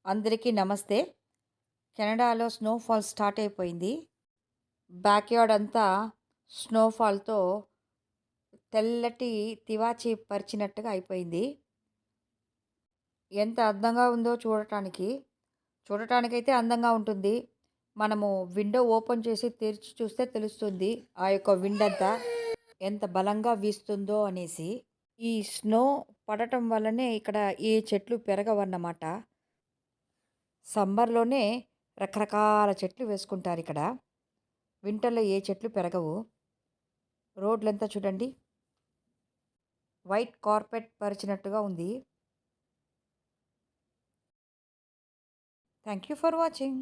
అందరికీ నమస్తే. కెనడాలో స్నోఫాల్ స్టార్ట్ అయిపోయింది. బ్యాక్‌యార్డ్ అంతా స్నోఫాల్‌తో తెల్లటి తివాచీ పరిచినట్టుగా అయిపోయింది. ఎంత అందంగా ఉందో చూడటానికి. చూడటానికైతే అందంగా ఉంటుంది. మనము విండో ఓపెన్ చేసి తెరిచి చూస్తే తెలుస్తుంది. ఆ యొక్క విండ్ అంతా ఎంత బలంగా వీస్తుందో అనేసి. ఈ స్నో పడటం వల్లనే ఇక్కడ ఏ చెట్లు పెరగవన్నమాట. సమ్మర్‌లోనే రకరకాల చెట్లు వేసుకుంటారిక్కడ. వింటర్‌లో ఏ చెట్లు పెరగవు. రోడ్లంతా చూడండి. వైట్ కార్పెట్ పరిచినట్టుగా ఉంది. Thank you for watching.